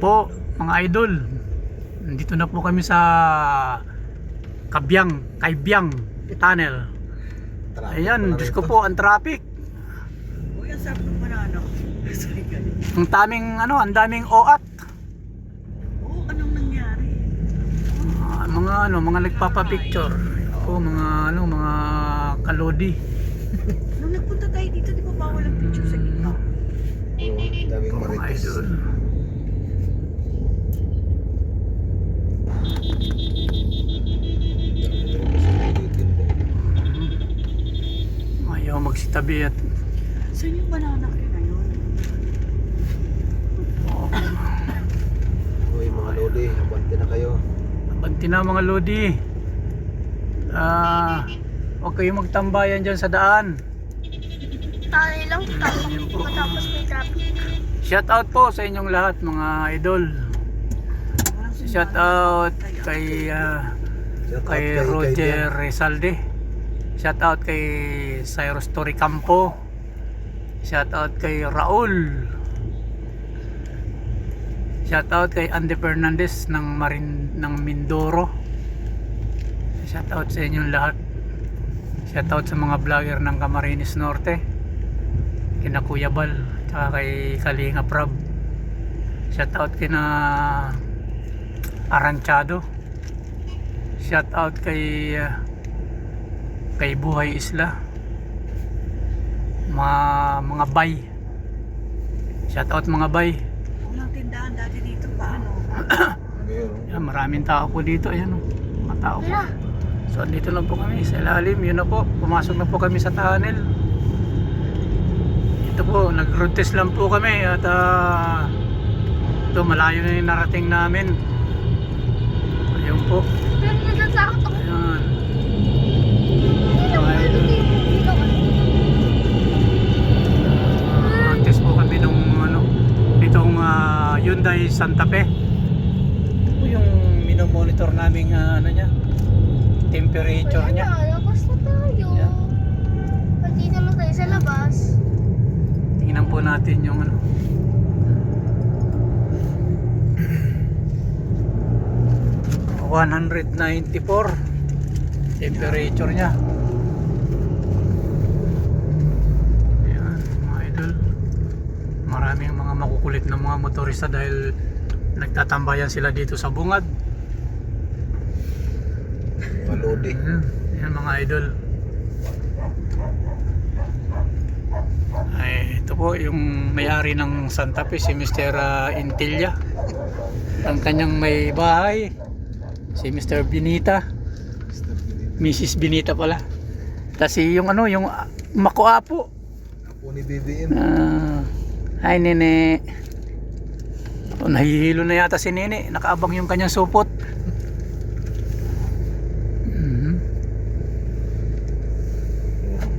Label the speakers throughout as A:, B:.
A: po mga idol, nandito na po kami sa Kaibiyang Tunnel. Ayan, Diyos ko po, ang traffic.
B: Uy, ang sarap ng banana.
A: Ang daming oat.
B: Oo, anong nangyari?
A: Mga nagpapapicture. Po, mga kalodi.
B: Nung nagpunta tayo dito, di ba bawal ang picture sa gitna?
C: Daming
A: Mga
C: marites.
A: idol. Ayaw magsitabi at
B: Saan yung banana kayo na yun?
C: Uy, mga lodi, abante na kayo.
A: banti na mga lodi. Huwag kayong magtambayan dyan sa daan.
D: Tayo lang, tapos may traffic.
A: Shout out po sa inyong lahat mga idol. Shout out kay
C: Shout out
A: kay Roger Rezalde. Shout out kay Cyrus Toricampo. Shout out kay Raul. Shout out kay Andy Fernandez ng Mindoro. Shout out sa inyong lahat. Shout out sa mga vlogger ng Camarines Norte. Kina Kuya Bal, tsaka kay Kalinga Prab. Shout out kina Aranchado. Shout out kay Buhay Isla. Mga bay. Shout out mga bay.
B: Walang tindahan dati dito, paano?
C: Ngayon,
A: Yan, maraming tao po dito. Ayan o, mga tao po. So dito lang po kami sa ilalim. Yun na po, pumasok na po kami sa tunnel. Ito po, nag-road test lang po kami. At ito, malayo na yung narating namin. Ayun po.
D: Pero natatakot ako.
A: Ayan. Test po kami nung ditong Hyundai Santa Fe. Ito po yung minomonitor naming niya, temperature niya.
D: Labas na tayo.
A: Yeah.
D: Pati naman tayo sa labas.
A: Tingnan po natin yung 194 temperature niya. Ayan, mga idol. Maraming mga makukulit na mga motorista dahil nagtatambayan sila dito sa bungad.
C: mga lodi.
A: Ayan mga idol. Ay, ito po yung may-ari ng Santa Fe, si Mr. Intilla. Ang kanyang may bahay, si Mr. Binita. Mrs. Binita pala. Tapos yung yung Makuapo.
C: Ako ni BBM.
A: Hi Nene. Nahihilo na yata si Nene. Nakaabang yung kanyang supot.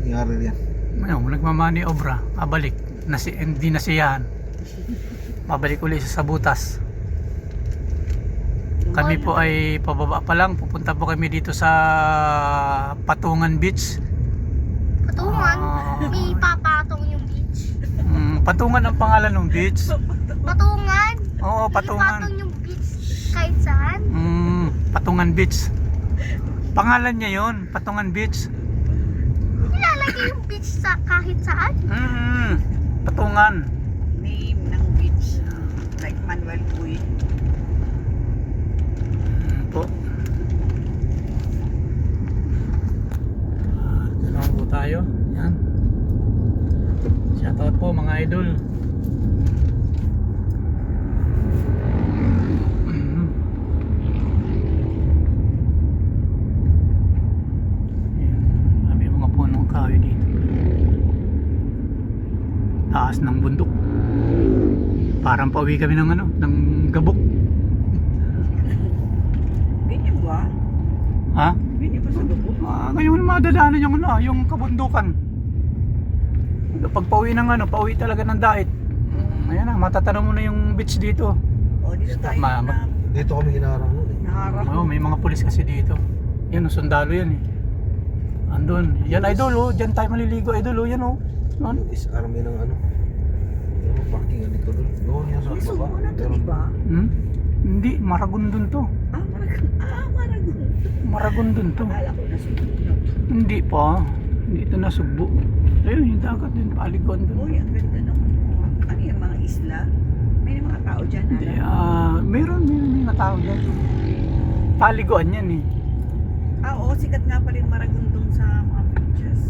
C: Nangyari yan.
A: Ayun, nagmamani obra. Abalik. Hindi nasiyahan. Mabalik uli sa Sabutas. Kami po ay pababa pa lang. Pupunta po kami dito sa Patungan Beach.
D: Patungan, may papatong yung beach.
A: Patungan ang pangalan ng beach.
D: Patungan?
A: Oo,
D: May
A: Patungan.
D: patong yung beach kahit saan.
A: Patungan Beach. Pangalan niya yon, Patungan Beach.
D: Nilalagay yung beach sa kahit saan.
A: Patungan.
B: Name ng beach. Like Manuel Puy.
A: Po. Ano po tayo? Yan. Shoutout po mga idol. May mga punong kahoy dito. Taas ng bundok. Parang pauwi kami ng ng Gabok.
B: Ganyan ba?
A: Ha?
B: Ganyan ba sa dugo?
A: Ngayon madadaanan yung kabundukan. Pag pauwi ng pauwi talaga ng Dait. Ayan na, matatanong mo na yung beach dito.
B: O, dito tayo
A: Ma-
B: na
C: Dito kami hinaharang nun eh.
B: naharap.
A: May mga pulis kasi dito. Yan, sundalo yan eh. Andun. Yan idol diyan tayo maliligo idol yan
C: Yung is army ng Yung parkingan dito doon. Doon yan sa baba. Pero
B: ba?
A: Hmm? Hindi, Maragondon to.
B: Maragon.
A: Maragondon to.
B: Akala ko na sumunod.
A: Hindi pa. Hindi ito nasugbo. Ayun, yung dagat din, Paligon dun.
B: Uy, ang ganda naman. Ano yung mga isla? May mga tao dyan,
A: Hindi,
B: ano?
A: meron mga tao dyan. Paliguan yan eh.
B: Oo, sikat nga pala yung Maragondong sa mga pictures.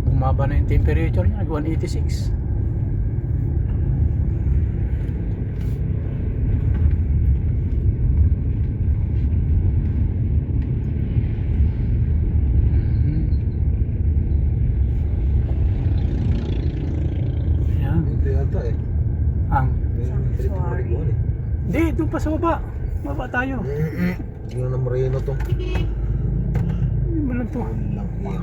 A: Bumaba na yung temperature niya, 186. Ayan.
C: Dito yata eh.
A: Ang
C: Dito
B: Sorry.
C: mariguan eh.
A: Hindi, doon pa sa baba. Baba tayo.
C: Hindi na marino to.
A: Hindi mo lang to.
C: Walang iya.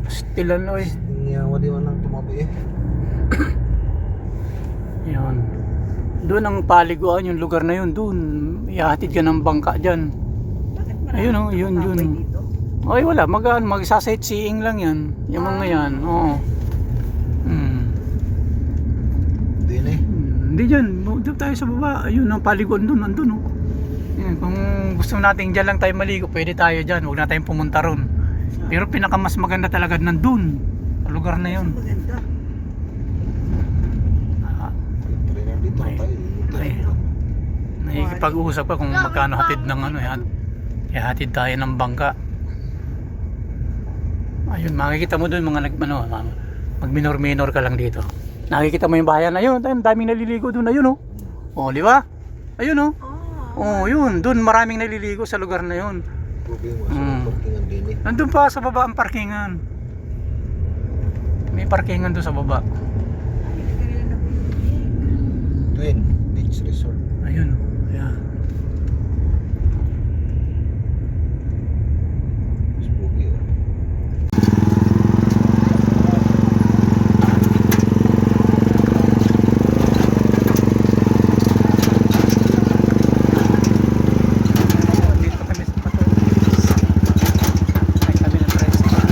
A: Stilan oy.
C: Tingyawa di man lang tumabi eh.
A: Yan. Doon ang paliguan, yung lugar na yun. Doon, ihahatid ka ng bangka dyan.
B: Bakit marami
A: Ayun, oh, yun,
B: nakatambay
A: yun.
B: dito?
A: Ay wala, magsa-sightseeing lang yan. Yung mga yan, oo.
C: Hindi na eh.
A: Hindi dyan, doon tayo sa baba. Ayun, ang paliguan doon, nandun oh. Yan, kung gusto natin dyan lang tayo maligo, pwede tayo dyan. Huwag na tayong pumunta ron. Pero pinakamas maganda talaga nandun. Sa lugar na yun.
B: Maganda.
C: Trainer dito
A: Ay.
C: tayo.
A: Ay. Nakikipag-usap ka kung magkano hatid ng ano yan. Ihatid tayo ng bangka. Ayun, makikita mo doon mga mag-minor-minor ka lang dito. Nakikita mo yung bayan, ayun, daming naliligo doon, ayun oh. Oh, di ba? Ayun oh. Oh, yun, doon maraming naliligo sa lugar na yun.
C: Problema sa parkingan din eh.
A: Nandun pa sa baba ang parkingan. May parkingan doon sa baba.
C: Twin Beach Resort.
A: Ayun oh. Ayan.
C: Spooky oh.
A: Dito kami sa Patulis. Ay kami ng tricycle.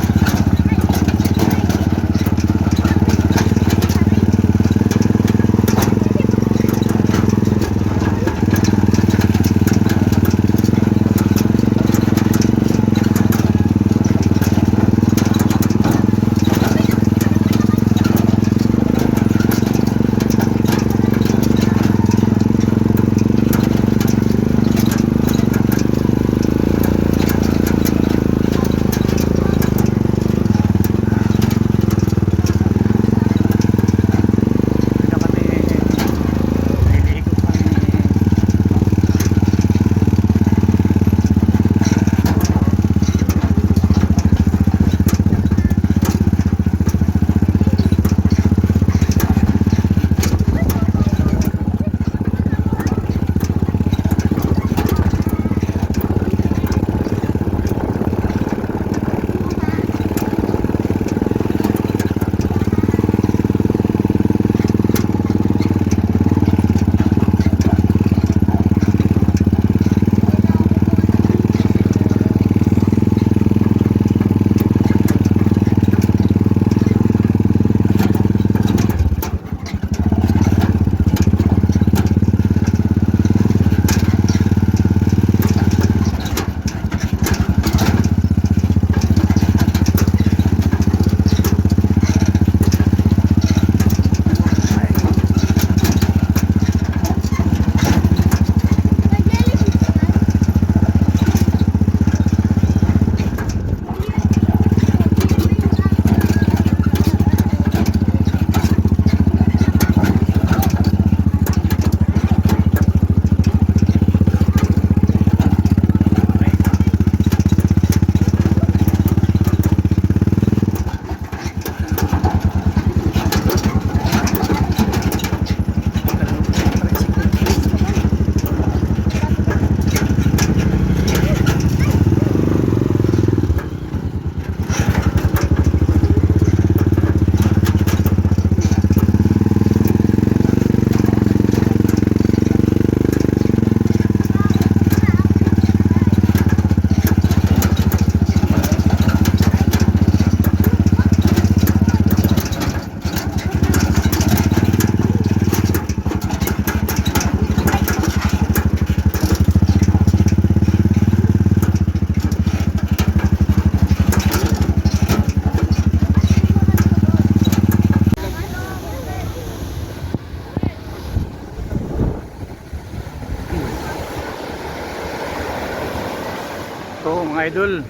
A: idol,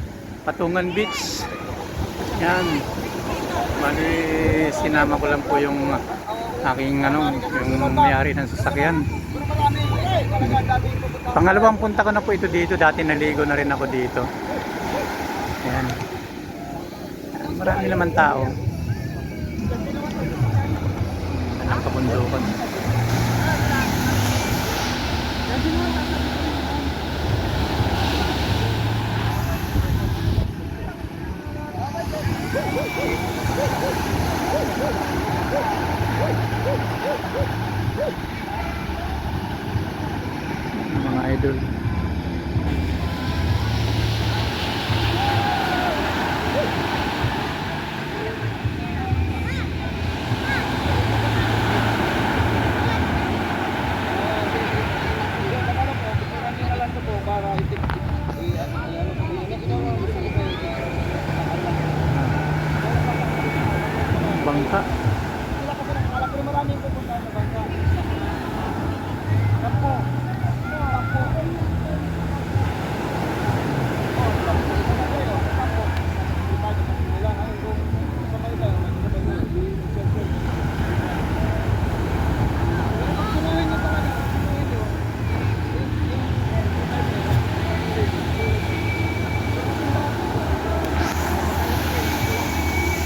A: Patungan Beach. Yan. Bali, sinama ko lang po yung aking yung may-ari ng sasakyan. Pangalawang punta ko na po ito dito. Dati naligo na rin ako dito. Yan. Marami naman tao. Ang kabundukan. Mga idol. Bangka.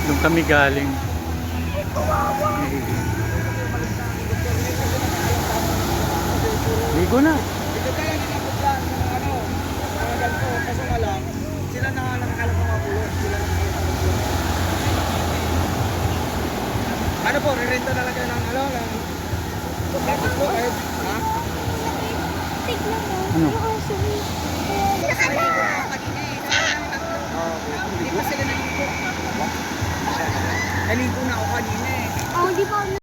A: Doon kami galing. Ligo na.
C: Sila na nakakalap ng mga pulo. Sila na ano po, rirenta na lang kayo ng bakit po kahit, ha?
D: Tignan mo.
A: Ano?
D: Yung aso.
B: Hindi pa sila naligo. Naligo na ako kanina eh.
D: Oh, di ba?